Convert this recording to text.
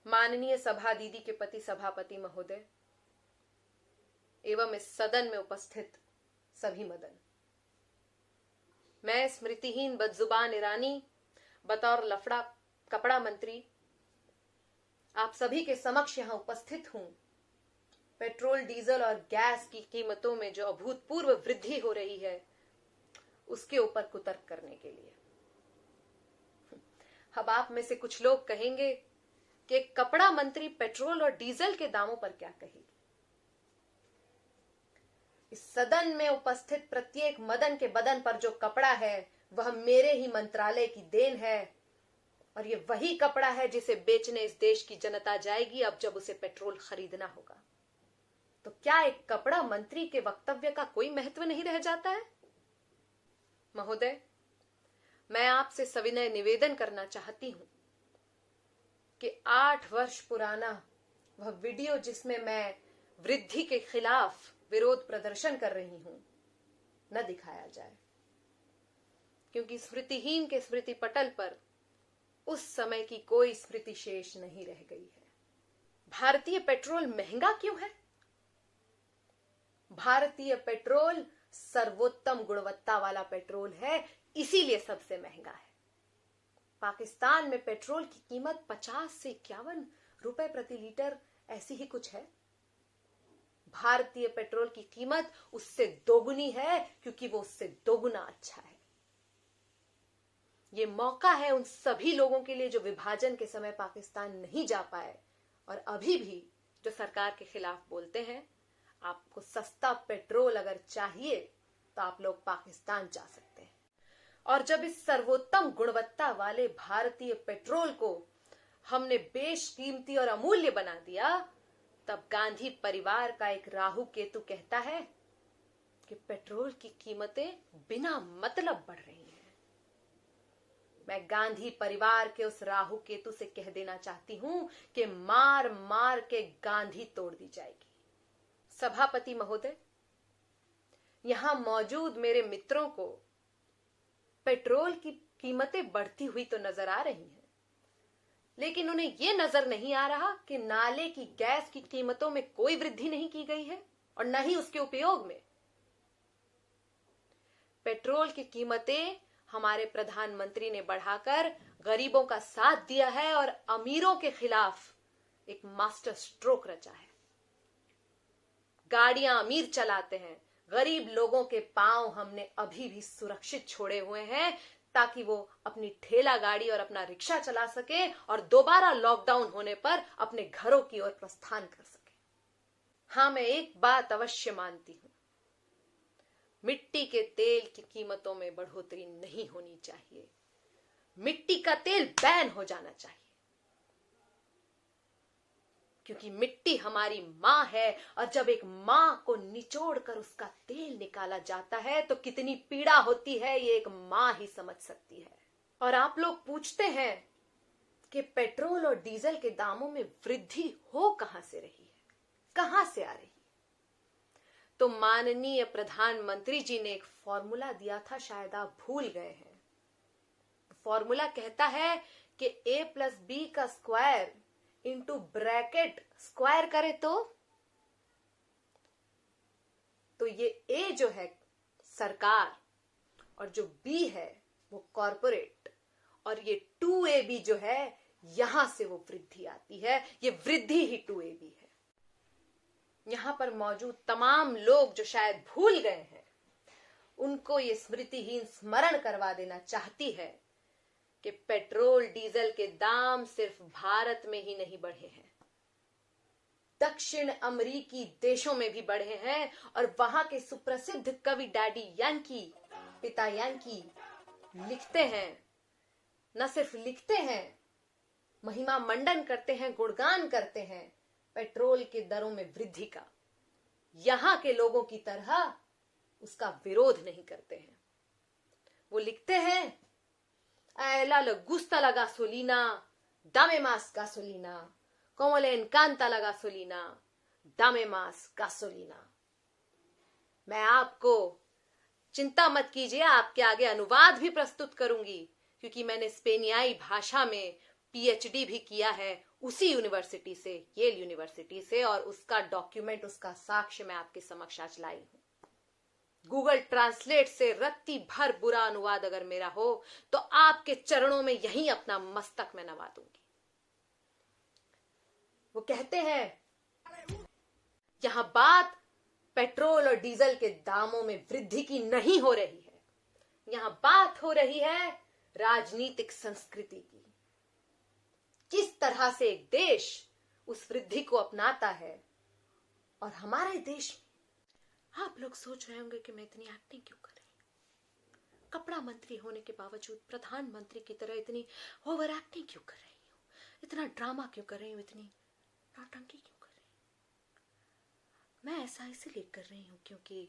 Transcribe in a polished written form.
माननीय सभा दीदी के पति सभापति महोदय एवं इस सदन में उपस्थित सभी मदन, मैं स्मृतिहीन बदजुबान ईरानी बतौर लफड़ा कपड़ा मंत्री आप सभी के समक्ष यहां उपस्थित हूं। पेट्रोल, डीजल और गैस की कीमतों में जो अभूतपूर्व वृद्धि हो रही है उसके ऊपर कुतर्क करने के लिए। अब आप में से कुछ लोग कहेंगे कि कपड़ा मंत्री पेट्रोल और डीजल के दामों पर क्या कहेगी। इस सदन में उपस्थित प्रत्येक मदन के बदन पर जो कपड़ा है वह मेरे ही मंत्रालय की देन है और ये वही कपड़ा है जिसे बेचने इस देश की जनता जाएगी अब जब उसे पेट्रोल खरीदना होगा। तो क्या एक कपड़ा मंत्री के वक्तव्य का कोई महत्व नहीं रह जाता है? महोदय, मैं आपसे सविनय निवेदन करना चाहती हूं कि 8 वर्ष पुराना वह वीडियो जिसमें मैं वृद्धि के खिलाफ विरोध प्रदर्शन कर रही हूं न दिखाया जाए, क्योंकि स्मृतिहीन के स्मृति पटल पर उस समय की कोई स्मृति शेष नहीं रह गई है। भारतीय पेट्रोल महंगा क्यों है? भारतीय पेट्रोल सर्वोत्तम गुणवत्ता वाला पेट्रोल है, इसीलिए सबसे महंगा है। पाकिस्तान में पेट्रोल की कीमत 50 से 51 रुपए प्रति लीटर ऐसी ही कुछ है। भारतीय पेट्रोल की कीमत उससे दोगुनी है क्योंकि वो उससे दोगुना अच्छा है। ये मौका है उन सभी लोगों के लिए जो विभाजन के समय पाकिस्तान नहीं जा पाए और अभी भी जो सरकार के खिलाफ बोलते हैं। आपको सस्ता पेट्रोल अगर चाहिए तो आप लोग पाकिस्तान जा सकते हैं। और जब इस सर्वोत्तम गुणवत्ता वाले भारतीय पेट्रोल को हमने बेशकीमती और अमूल्य बना दिया, तब गांधी परिवार का एक राहु केतु कहता है कि पेट्रोल की कीमतें बिना मतलब बढ़ रही हैं। मैं गांधी परिवार के उस राहु केतु से कह देना चाहती हूं कि मार मार के गांधी तोड़ दी जाएगी। सभापति महोदय, यहां मौजूद मेरे मित्रों को पेट्रोल की कीमतें बढ़ती हुई तो नजर आ रही हैं, लेकिन उन्हें यह नजर नहीं आ रहा कि नाले की गैस की कीमतों में कोई वृद्धि नहीं की गई है और न ही उसके उपयोग में। पेट्रोल की कीमतें हमारे प्रधानमंत्री ने बढ़ाकर गरीबों का साथ दिया है और अमीरों के खिलाफ एक मास्टर स्ट्रोक रचा है। गाड़ियां अमीर चलाते हैं, गरीब लोगों के पांव हमने अभी भी सुरक्षित छोड़े हुए हैं ताकि वो अपनी ठेला गाड़ी और अपना रिक्शा चला सके और दोबारा लॉकडाउन होने पर अपने घरों की ओर प्रस्थान कर सके। हां, मैं एक बात अवश्य मानती हूं, मिट्टी के तेल की कीमतों में बढ़ोतरी नहीं होनी चाहिए। मिट्टी का तेल बैन हो जाना चाहिए, क्योंकि मिट्टी हमारी मां है और जब एक मां को निचोड़ कर उसका तेल निकाला जाता है तो कितनी पीड़ा होती है ये एक मां ही समझ सकती है। और आप लोग पूछते हैं कि पेट्रोल और डीजल के दामों में वृद्धि हो कहां से रही है, कहां से आ रही है? तो माननीय प्रधानमंत्री जी ने एक फॉर्मूला दिया था, शायद आप भूल गए हैं। फॉर्मूला कहता है कि a+b का स्क्वायर इंटू ब्रैकेट स्क्वायर करे तो ये a जो है सरकार और जो b है वो कॉरपोरेट और ये 2ab जो है यहां से वो वृद्धि आती है। ये वृद्धि ही 2ab है। यहां पर मौजूद तमाम लोग जो शायद भूल गए हैं, उनको ये स्मृतिहीन स्मरण करवा देना चाहती है कि पेट्रोल डीजल के दाम सिर्फ भारत में ही नहीं बढ़े हैं, दक्षिण अमेरिकी देशों में भी बढ़े हैं। और वहां के सुप्रसिद्ध कवि डैडी यानकी, पिता यानकी लिखते हैं, न सिर्फ लिखते हैं, महिमा मंडन करते हैं, गुणगान करते हैं पेट्रोल के दरों में वृद्धि का। यहां के लोगों की तरह उसका विरोध नहीं करते हैं। वो लिखते हैं, la le gusta la gasolina, dame más gasolina, como le encanta la gasolina, dame más gasolina। मैं आपको चिंता मत कीजिए, आपके आगे अनुवाद भी प्रस्तुत करूंगी, क्योंकि मैंने स्पेनियाई भाषा में पीएचडी भी किया है उसी यूनिवर्सिटी से, येल यूनिवर्सिटी से, और उसका डॉक्यूमेंट, उसका साक्ष्य मैं आपके समक्ष आज लाई हूं। गूगल ट्रांसलेट से रत्ती भर बुरा अनुवाद अगर मेरा हो तो आपके चरणों में यहीं अपना मस्तक मैं नवा दूंगी। वो कहते हैं यहां बात पेट्रोल और डीजल के दामों में वृद्धि की नहीं हो रही है, यहां बात हो रही है राजनीतिक संस्कृति की। किस तरह से एक देश उस वृद्धि को अपनाता है। और हमारे देश में आप लोग सोच रहे होंगे कि मैं इतनी एक्टिंग क्यों कर रही हूं, कपड़ा मंत्री होने के बावजूद प्रधानमंत्री की तरह इतनी ओवर एक्टिंग क्यों कर रही हूं, इतना ड्रामा क्यों कर रही हूं, इतनी नौटंकी क्यों कर रही हूं। मैं ऐसा इसलिए कर रही हूं क्योंकि